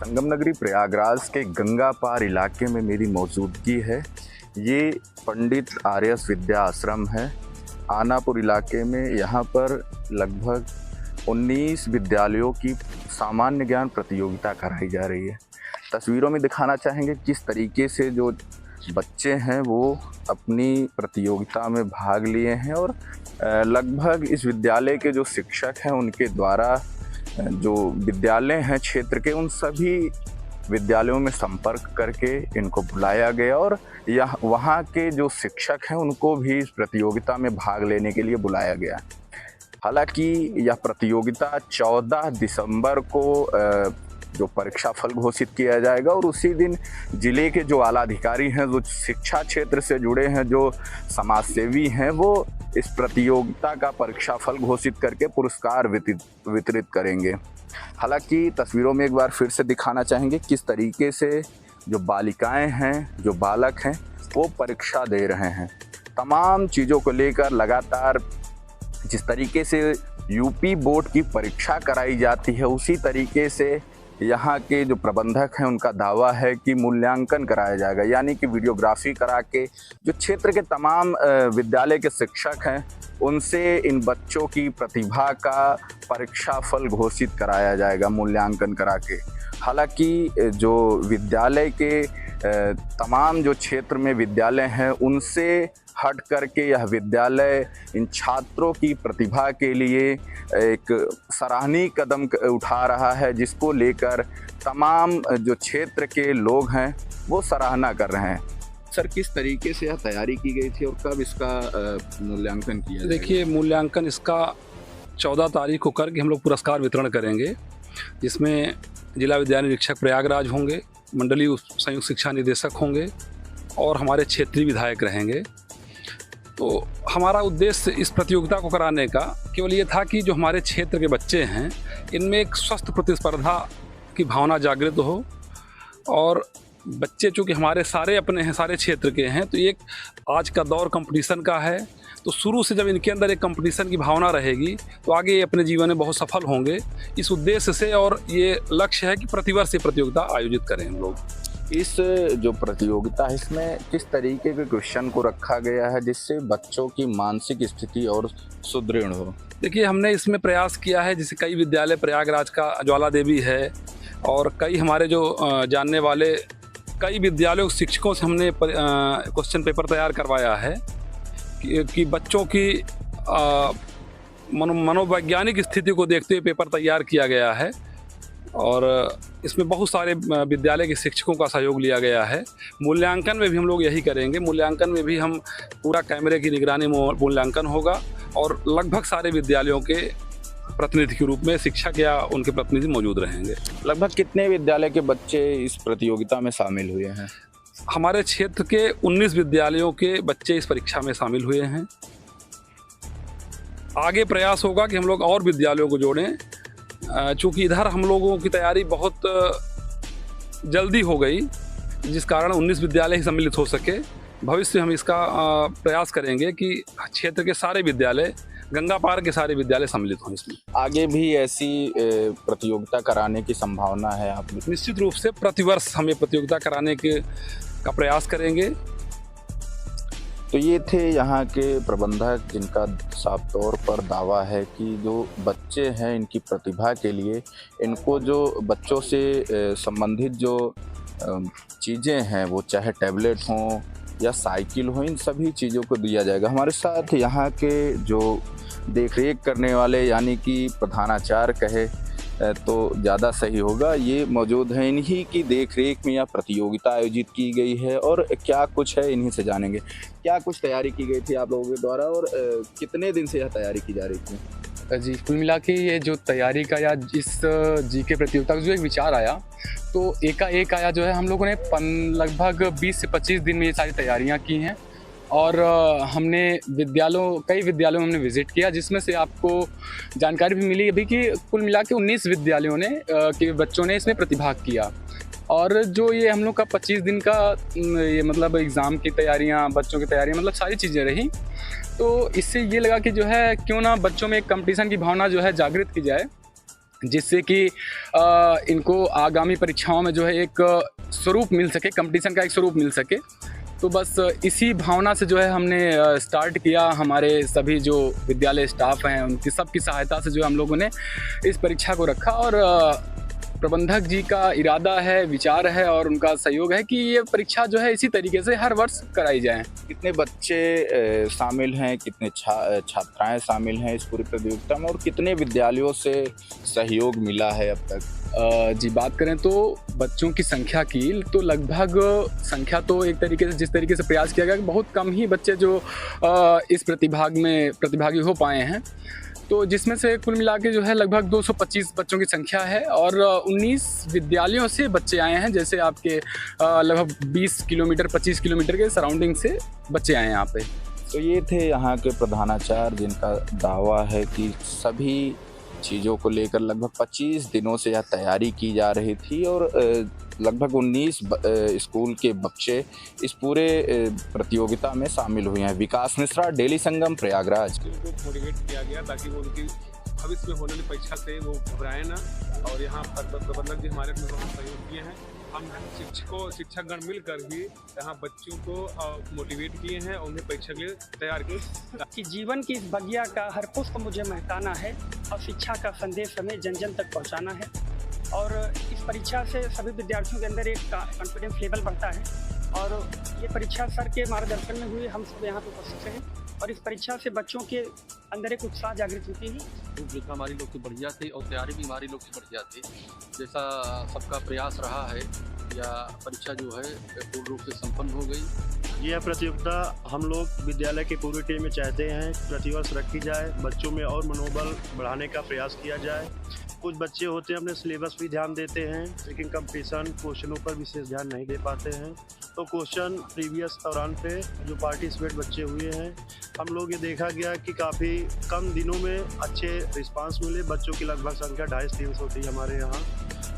संगम नगरी प्रयागराज के गंगा पार इलाके में मेरी मौजूदगी है। ये पंडित आर्यस विद्या आश्रम है आनापुर इलाके में। यहाँ पर लगभग 19 विद्यालयों की सामान्य ज्ञान प्रतियोगिता कराई जा रही है। तस्वीरों में दिखाना चाहेंगे किस तरीके से जो बच्चे हैं वो अपनी प्रतियोगिता में भाग लिए हैं और लगभग इस विद्यालय के जो शिक्षक हैं उनके द्वारा जो विद्यालय हैं क्षेत्र के उन सभी विद्यालयों में संपर्क करके इनको बुलाया गया और वहाँ के जो शिक्षक हैं उनको भी इस प्रतियोगिता में भाग लेने के लिए बुलाया गया। हालांकि यह प्रतियोगिता 14 दिसंबर को जो परीक्षा फल घोषित किया जाएगा और उसी दिन जिले के जो आला अधिकारी हैं, जो शिक्षा क्षेत्र से जुड़े हैं, जो समाजसेवी हैं, वो इस प्रतियोगिता का परीक्षा फल घोषित करके पुरस्कार वितरित करेंगे। हालांकि तस्वीरों में एक बार फिर से दिखाना चाहेंगे किस तरीके से जो बालिकाएं हैं, जो बालक हैं, वो परीक्षा दे रहे हैं। तमाम चीज़ों को लेकर लगातार जिस तरीके से यूपी बोर्ड की परीक्षा कराई जाती है उसी तरीके से यहाँ के जो प्रबंधक हैं उनका दावा है कि मूल्यांकन कराया जाएगा, यानी कि वीडियोग्राफी करा के जो क्षेत्र के तमाम विद्यालय के शिक्षक हैं उनसे इन बच्चों की प्रतिभा का परीक्षा फल घोषित कराया जाएगा मूल्यांकन करा के। हालांकि जो विद्यालय के तमाम जो क्षेत्र में विद्यालय हैं उनसे हट करके यह विद्यालय इन छात्रों की प्रतिभा के लिए एक सराहनीय कदम उठा रहा है, जिसको लेकर तमाम जो क्षेत्र के लोग हैं वो सराहना कर रहे हैं। सर, किस तरीके से यह तैयारी की गई थी और कब इसका मूल्यांकन किया जाएगा? देखिए, मूल्यांकन इसका 14 तारीख को करके हम लोग पुरस्कार वितरण करेंगे, जिसमें जिला विद्यालय निरीक्षक प्रयागराज होंगे, मंडलीय संयुक्त शिक्षा निदेशक होंगे और हमारे क्षेत्रीय विधायक रहेंगे। तो हमारा उद्देश्य इस प्रतियोगिता को कराने का केवल ये था कि जो हमारे क्षेत्र के बच्चे हैं इनमें एक स्वस्थ प्रतिस्पर्धा की भावना जागृत हो और बच्चे चूँकि हमारे सारे अपने हैं, सारे क्षेत्र के हैं, तो एक आज का दौर कंपटीशन का है। तो शुरू से जब इनके अंदर एक कंपटीशन की भावना रहेगी तो आगे ये अपने जीवन में बहुत सफल होंगे। इस उद्देश्य से और ये लक्ष्य है कि प्रतिवर्ष ये प्रतियोगिता आयोजित करें हम लोग। इस जो प्रतियोगिता है इसमें किस तरीके के क्वेश्चन को रखा गया है जिससे बच्चों की मानसिक स्थिति और सुदृढ़ हो? देखिए, हमने इसमें प्रयास किया है, जैसे कई विद्यालय प्रयागराज का ज्वाला देवी है और कई हमारे जो जानने वाले कई विद्यालयों के शिक्षकों से हमने क्वेश्चन पेपर तैयार करवाया है कि बच्चों की मनोवैज्ञानिक स्थिति को देखते हुए पेपर तैयार किया गया है और इसमें बहुत सारे विद्यालय के शिक्षकों का सहयोग लिया गया है। मूल्यांकन में भी हम लोग यही करेंगे। मूल्यांकन में भी हम पूरा कैमरे की निगरानी में मूल्यांकन होगा और लगभग सारे विद्यालयों के प्रतिनिधि के रूप में शिक्षक या उनके प्रतिनिधि मौजूद रहेंगे। लगभग कितने विद्यालय के बच्चे इस प्रतियोगिता में शामिल हुए हैं? हमारे क्षेत्र के 19 विद्यालयों के बच्चे इस परीक्षा में शामिल हुए हैं। आगे प्रयास होगा कि हम लोग और विद्यालयों को जोड़ें, चूँकि इधर हम लोगों की तैयारी बहुत जल्दी हो गई, जिस कारण 19 विद्यालय ही सम्मिलित हो सके। भविष्य में हम इसका प्रयास करेंगे कि क्षेत्र के सारे विद्यालय, गंगा पार के सारे विद्यालय सम्मिलित हों इसमें। आगे भी ऐसी प्रतियोगिता कराने की संभावना है? आप निश्चित रूप से प्रतिवर्ष हम ये प्रतियोगिता कराने का प्रयास करेंगे। तो ये थे यहाँ के प्रबंधक, जिनका साफ तौर पर दावा है कि जो बच्चे हैं इनकी प्रतिभा के लिए इनको जो बच्चों से संबंधित जो चीज़ें हैं, वो चाहे टैबलेट हों या साइकिल हो, इन सभी चीज़ों को दिया जाएगा। हमारे साथ यहाँ के जो देखरेख करने वाले, यानी कि प्रधानाचार्य कहे तो ज़्यादा सही होगा, ये मौजूद हैं। इन्हीं की देखरेख में यह प्रतियोगिता आयोजित की गई है और क्या कुछ है इन्हीं से जानेंगे। क्या कुछ तैयारी की गई थी आप लोगों के द्वारा और कितने दिन से यह तैयारी की जा रही थी? जी, कुल मिला के ये जो तैयारी का या इस जीके प्रतियोगिता का जो एक विचार आया, तो एकाएक आया जो है। हम लोगों ने लगभग 20 से 25 दिन में ये सारी तैयारियां की हैं और हमने कई विद्यालयों में हमने विज़िट किया, जिसमें से आपको जानकारी भी मिली अभी कि कुल मिला के 19 विद्यालयों ने के बच्चों ने इसमें प्रतिभाग किया। और जो ये हम लोग का 25 दिन का ये मतलब एग्ज़ाम की तैयारियां, बच्चों की तैयारियां, मतलब सारी चीज़ें रही। तो इससे ये लगा कि जो है क्यों ना बच्चों में एक कंपटीशन की भावना जो है जागृत की जाए। जिससे कि इनको आगामी परीक्षाओं में जो है एक स्वरूप मिल सके, कंपटीशन का एक स्वरूप मिल सके। तो बस इसी भावना से जो है हमने स्टार्ट किया। हमारे सभी जो विद्यालय स्टाफ हैं उनकी सबकी सहायता से जो है हम लोगों ने इस परीक्षा को रखा, और प्रबंधक जी का इरादा है, विचार है और उनका सहयोग है कि ये परीक्षा जो है इसी तरीके से हर वर्ष कराई जाए। कितने बच्चे शामिल हैं, कितने छात्राएं शामिल हैं इस पूरी प्रतियोगिता में, और कितने विद्यालयों से सहयोग मिला है अब तक? जी बात करें तो बच्चों की संख्या की तो लगभग संख्या तो एक तरीके से जिस तरीके से प्रयास किया गया, बहुत कम ही बच्चे जो इस प्रतिभागी हो पाए हैं। तो जिसमें से कुल मिला के जो है लगभग 225 बच्चों की संख्या है, और 19 विद्यालयों से बच्चे आए हैं। जैसे आपके लगभग 20 किलोमीटर 25 किलोमीटर के सराउंडिंग से बच्चे आए हैं यहाँ पे। तो ये थे यहाँ के प्रधानाचार्य, जिनका दावा है कि सभी चीज़ों को लेकर लगभग 25 दिनों से यह तैयारी की जा रही थी, और लगभग 19 स्कूल के बच्चे इस पूरे प्रतियोगिता में शामिल हुए हैं। विकास मिश्रा, डेली संगम, प्रयागराज। उनको मोटिवेट किया गया ताकि वो उनकी भविष्य में होने वाली परीक्षा से वो घबराए ना, और यहाँ पर प्रबंधक जी हमारे अपने बहुत सहयोग किए हैं। हम शिक्षकगण मिलकर ही यहाँ बच्चों को मोटिवेट किए हैं और उन्हें परीक्षा के लिए तैयार किए। कि जीवन की इस बगिया का हर पुष्प मुझे महकाना है, और शिक्षा का संदेश हमें जन जन तक पहुँचाना है। और इस परीक्षा से सभी विद्यार्थियों के अंदर एक कॉन्फिडेंस लेवल बढ़ता है, और ये परीक्षा सर के मार्गदर्शन में हुई हम सब यहाँ पर उपस्थित हैं, और इस परीक्षा से बच्चों के अंदर एक उत्साह जागृत होती है। रूपरेखा हमारी लोग की बढ़िया थी और तैयारी भी हमारी लोग की बढ़िया थी। जैसा सबका प्रयास रहा है, या परीक्षा जो है पूर्ण रूप से संपन्न हो गई। यह प्रतियोगिता हम लोग विद्यालय की पूरी टीम में चाहते हैं प्रतिवर्ष रखी जाए, बच्चों में और मनोबल बढ़ाने का प्रयास किया जाए। कुछ बच्चे होते हैं अपने सिलेबस भी ध्यान देते हैं, लेकिन कंपटीशन क्वेश्चनों पर विशेष ध्यान नहीं दे पाते हैं। तो क्वेश्चन प्रीवियस दौरान पे जो पार्टिसिपेट बच्चे हुए हैं, हम लोग ये देखा गया कि काफ़ी कम दिनों में अच्छे रिस्पांस मिले। बच्चों की लगभग संख्या 250-300 थी हमारे यहाँ,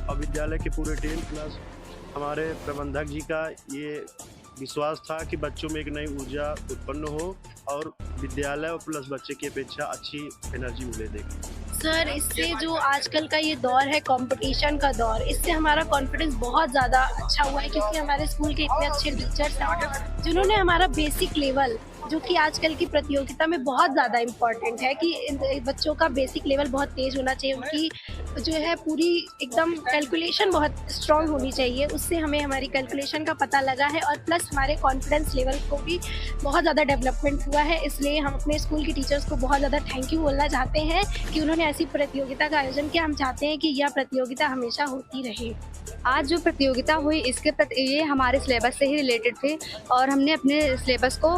और विद्यालय की पूरी टीम प्लस हमारे प्रबंधक जी का ये विश्वास था कि बच्चों में एक नई ऊर्जा उत्पन्न हो और विद्यालय और प्लस बच्चे की अपेक्षा अच्छी एनर्जी मिले। देखिए सर, इससे जो आजकल का ये दौर है कंपटीशन का दौर, इससे हमारा कॉन्फिडेंस बहुत ज़्यादा अच्छा हुआ है, क्योंकि हमारे स्कूल के इतने अच्छे टीचर्स हैं जिन्होंने हमारा बेसिक लेवल, जो कि आजकल की प्रतियोगिता में बहुत ज़्यादा इम्पॉर्टेंट है कि बच्चों का बेसिक लेवल बहुत तेज़ होना चाहिए, उनकी जो है पूरी एकदम कैलकुलेशन बहुत स्ट्रॉन्ग होनी चाहिए। उससे हमें हमारी कैलकुलेशन का पता लगा है, और प्लस हमारे कॉन्फिडेंस लेवल को भी बहुत ज़्यादा डेवलपमेंट हुआ है। इसलिए हम अपने स्कूल के टीचर्स को बहुत ज़्यादा थैंक यू बोलना चाहते हैं कि उन्होंने ऐसी प्रतियोगिता का आयोजन किया। हम चाहते हैं कि यह प्रतियोगिता हमेशा होती रहे। आज जो प्रतियोगिता हुई इसके प्रति ये हमारे सिलेबस से ही रिलेटेड थे, और हमने अपने सिलेबस को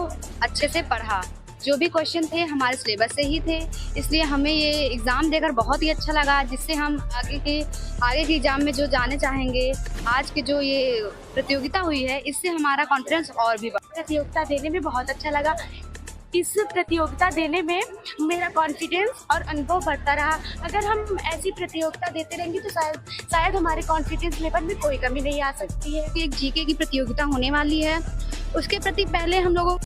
अच्छे से पढ़ा। जो भी क्वेश्चन थे हमारे सिलेबस से ही थे, इसलिए हमें ये एग्ज़ाम देकर बहुत ही अच्छा लगा, जिससे हम आगे के एग्ज़ाम में जो जाने चाहेंगे। आज की जो ये प्रतियोगिता हुई है, इससे हमारा कॉन्फिडेंस और भी बढ़ा। प्रतियोगिता देने में बहुत अच्छा लगा। इस प्रतियोगिता देने में मेरा कॉन्फिडेंस और अनुभव बढ़ता रहा। अगर हम ऐसी प्रतियोगिता देते रहेंगे तो शायद हमारे कॉन्फिडेंस लेवल में कोई कमी नहीं आ सकती है। एक जीके की प्रतियोगिता होने वाली है, उसके प्रति पहले हम लोगों